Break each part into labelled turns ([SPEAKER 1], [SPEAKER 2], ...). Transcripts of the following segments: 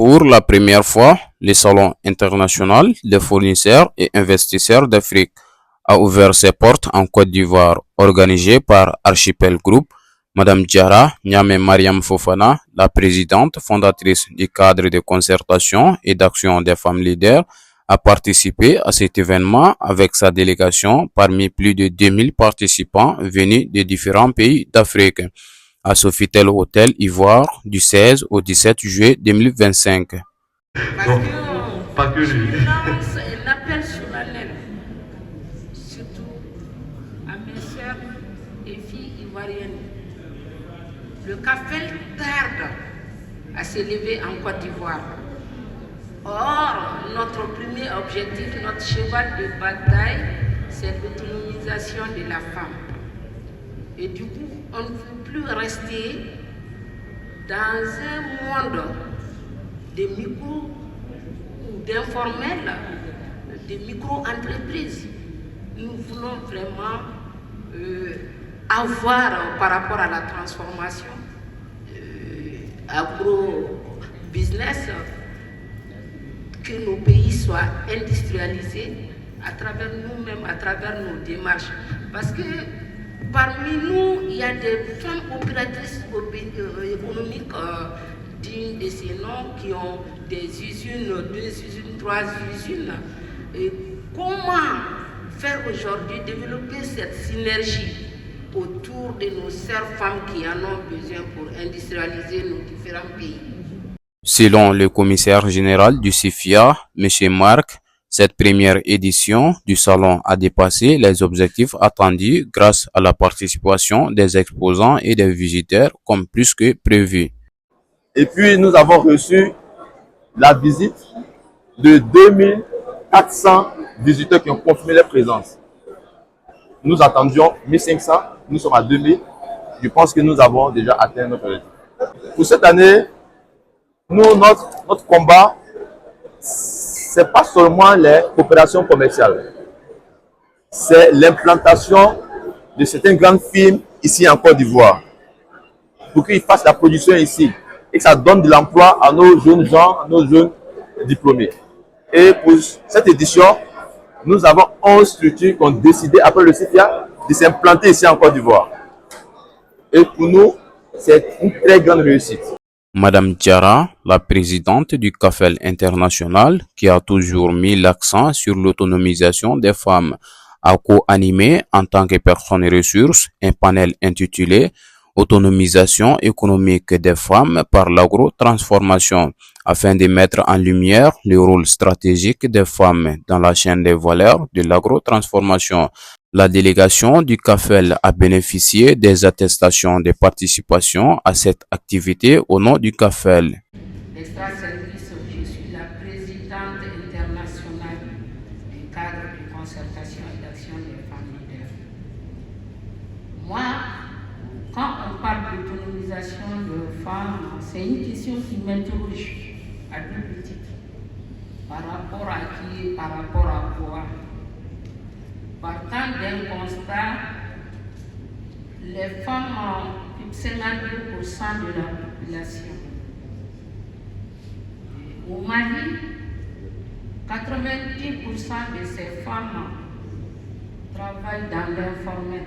[SPEAKER 1] Pour la première fois, le Salon international des fournisseurs et investisseurs d'Afrique a ouvert ses portes en Côte d'Ivoire, organisé par Archipel Group. Madame Diarra Niamé Mariam Fofana, la présidente fondatrice du cadre de concertation et d'action des femmes leaders, a participé à cet événement avec sa délégation parmi plus de 2000 participants venus de différents pays d'Afrique à Sofitel Hôtel Ivoire du 16 au 17 juillet 2025.
[SPEAKER 2] Parce non, pas que lui. Je lance un appel solennel, surtout à mes sœurs et filles ivoiriennes. Le CAFEL tarde à s'élever en Côte d'Ivoire. Or, notre premier objectif, notre cheval de bataille, c'est l'autonomisation de la femme. Et du coup, on ne peut plus rester dans un monde de micro ou d'informel, de micro-entreprises. Nous voulons vraiment avoir par rapport à la transformation agro-business, que nos pays soient industrialisés à travers nous-mêmes, à travers nos démarches. Parce que parmi nous, il y a des femmes opératrices économiques dignes de ces noms qui ont des usines, 2 usines, 3 usines. Et comment faire aujourd'hui développer cette synergie autour de nos sœurs femmes qui en ont besoin pour industrialiser nos différents pays?
[SPEAKER 1] Selon le commissaire général du CIFIA, M. Marc, cette première édition du salon a dépassé les objectifs attendus grâce à la participation des exposants et des visiteurs comme plus que prévu.
[SPEAKER 3] Et puis nous avons reçu la visite de 2400 visiteurs qui ont confirmé leur présence. Nous attendions 1500, nous sommes à 2000. Je pense que nous avons déjà atteint notre objectif. Pour cette année, notre combat, c'est pas seulement les coopérations commerciales, c'est l'implantation de certaines grandes firmes ici en Côte d'Ivoire pour qu'ils fassent la production ici et que ça donne de l'emploi à nos jeunes gens, à nos jeunes diplômés. Et pour cette édition, nous avons 11 structures qui ont décidé, après le CIFIA, de s'implanter ici en Côte d'Ivoire. Et pour nous, c'est une très grande réussite.
[SPEAKER 1] Madame Diarra, la présidente du CAFEL international, qui a toujours mis l'accent sur l'autonomisation des femmes, a co-animé en tant que personne ressource un panel intitulé Autonomisation économique des femmes par l'agro-transformation, afin de mettre en lumière le rôle stratégique des femmes dans la chaîne des valeurs de l'agro-transformation. La délégation du CAFEL a bénéficié des attestations de participation à cette activité au nom du CAFEL.
[SPEAKER 2] L'extra-service, je suis la présidente internationale du cadre de concertation et d'action des femmes leaders. Moi, quand on parle d'autonomisation de femmes, c'est une question qui m'interroge à double titre. Par rapport à qui, par rapport à quoi? Partant d'un constat, les femmes occupent 52% de la population. Au Mali, 90% de ces femmes travaillent dans l'informel.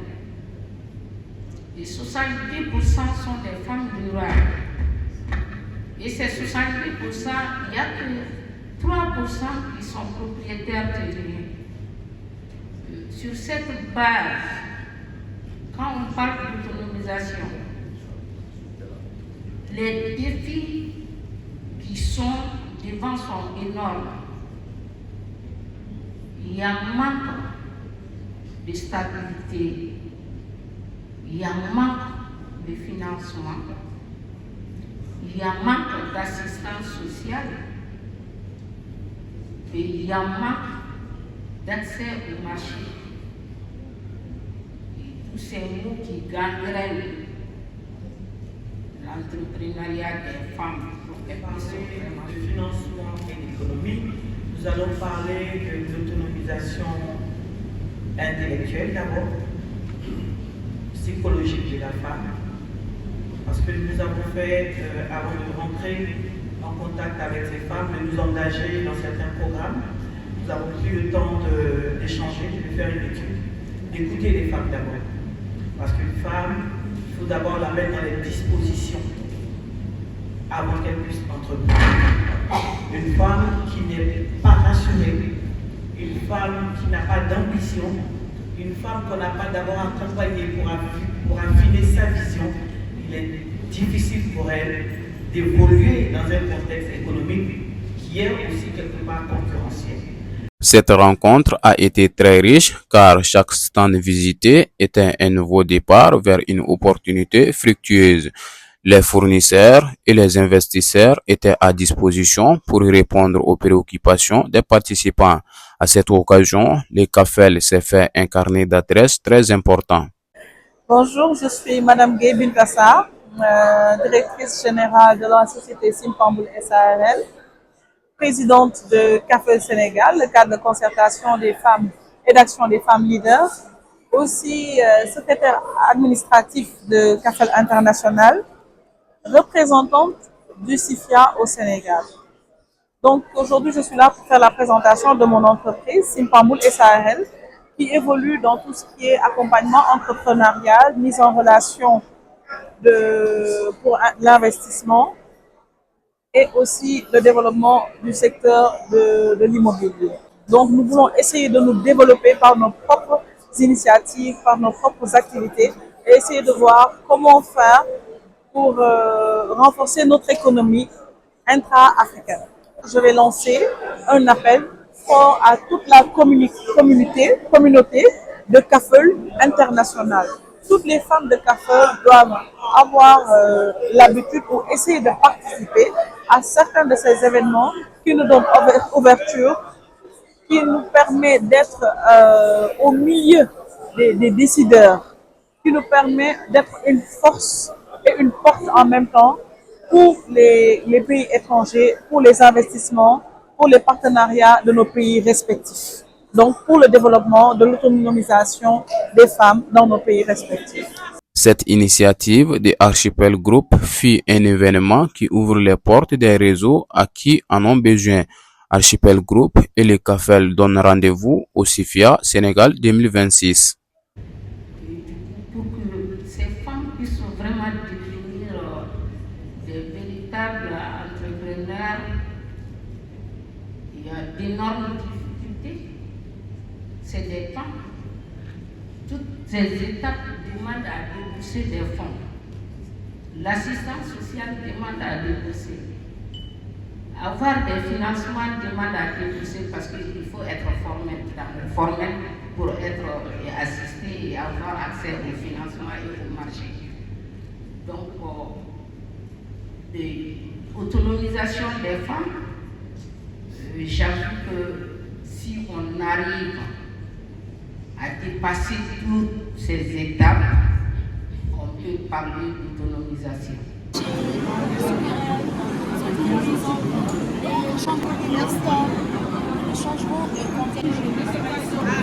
[SPEAKER 2] Et 70% sont des femmes rurales. Et ces 70%, il n'y a que 3% qui sont propriétaires terriens. Sur cette base, quand on parle d'autonomisation, les défis qui sont devant sont énormes. Il y a un manque de stabilité, il y a un manque de financement, il y a un manque d'assistance sociale et il y a un manque d'accès au marché. Tous ces mots qui gangrènent l'entrepreneuriat des femmes.
[SPEAKER 4] De financement et d'économie, nous allons parler de l'autonomisation intellectuelle d'abord, psychologique de la femme, parce que nous avons fait, avant de rentrer en contact avec ces femmes, de nous engager dans certains programmes. Nous avons pris le temps d'échanger, de faire une étude, d'écouter les femmes d'abord. Parce qu'une femme, il faut d'abord la mettre dans les dispositions avant qu'elle puisse entreprendre. Une femme qui n'est pas rassurée, une femme qui n'a pas d'ambition, une femme qu'on n'a pas d'abord accompagnée pour affiner sa vision, il est difficile pour elle d'évoluer dans un contexte économique qui est aussi quelque part concurrentiel.
[SPEAKER 1] Cette rencontre a été très riche car chaque stand visité était un nouveau départ vers une opportunité fructueuse. Les fournisseurs et les investisseurs étaient à disposition pour répondre aux préoccupations des participants. À cette occasion, le CAFEL s'est fait un carnet d'adresses très important.
[SPEAKER 5] Bonjour, je suis Madame Gueye Bintassar, directrice générale de la société Simpamboul SARL, présidente de CAFEL Sénégal, le cadre de concertation des femmes et d'action des femmes leaders, aussi secrétaire administratif de CAFEL International, représentante du CIFIA au Sénégal. Donc aujourd'hui, je suis là pour faire la présentation de mon entreprise, Simpamboul SARL, qui évolue dans tout ce qui est accompagnement entrepreneurial, mise en relation pour l'investissement et aussi le développement du secteur de l'immobilier. Donc nous voulons essayer de nous développer par nos propres initiatives, par nos propres activités et essayer de voir comment faire pour renforcer notre économie intra-africaine. Je vais lancer un appel fort à toute la communauté de CAFEL international. Toutes les femmes de CAFEL doivent avoir l'habitude ou essayer de participer à certains de ces événements qui nous donnent ouverture, qui nous permet d'être au milieu des décideurs, qui nous permet d'être une force et une porte en même temps pour les pays étrangers, pour les investissements, pour les partenariats de nos pays respectifs. Donc pour le développement de l'autonomisation des femmes dans nos pays respectifs.
[SPEAKER 1] Cette initiative de Archipel Group fut un événement qui ouvre les portes des réseaux à qui en ont besoin. Archipel Group et le CAFEL donnent rendez-vous au CIFIA Sénégal 2026.
[SPEAKER 2] Pour que ces femmes puissent vraiment devenir des véritables entrepreneurs, il y a d'énormes difficultés. C'est des temps. Toutes ces étapes demandent à débourser des fonds. L'assistance sociale demande à débourser. Avoir des financements demande à débourser parce qu'il faut être formel pour être assisté et avoir accès au financement et au marché. Donc, l'autonomisation des femmes, j'avoue que si on arrive à dépasser toutes ces étapes, on peut parler d'autonomisation.
[SPEAKER 6] Le changement de contexte.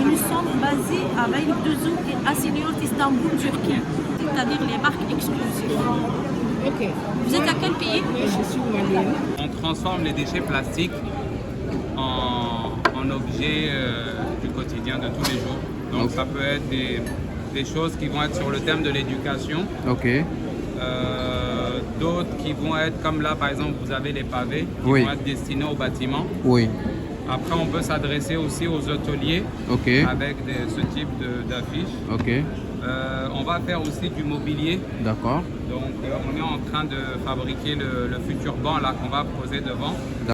[SPEAKER 6] Nous sommes basés à Beylikdüzü et à Senior Istanbul, Turquie, c'est-à-dire les marques exclusives.
[SPEAKER 7] Ok.
[SPEAKER 6] Vous êtes à quel pays?
[SPEAKER 7] Je suis malienne.
[SPEAKER 8] On transforme les déchets plastiques en objets du quotidien de tous les jours. Donc ça peut être des choses qui vont être sur le thème de l'éducation.
[SPEAKER 1] Ok.
[SPEAKER 8] D'autres qui vont être comme là par exemple vous avez les pavés qui vont être destinés aux bâtiments.
[SPEAKER 1] Oui.
[SPEAKER 8] Après on peut s'adresser aussi aux hôteliers avec ce type d'affiches.
[SPEAKER 1] Ok.
[SPEAKER 8] On va faire aussi du mobilier.
[SPEAKER 1] D'accord.
[SPEAKER 8] Donc on est en train de fabriquer le futur banc là qu'on va poser devant.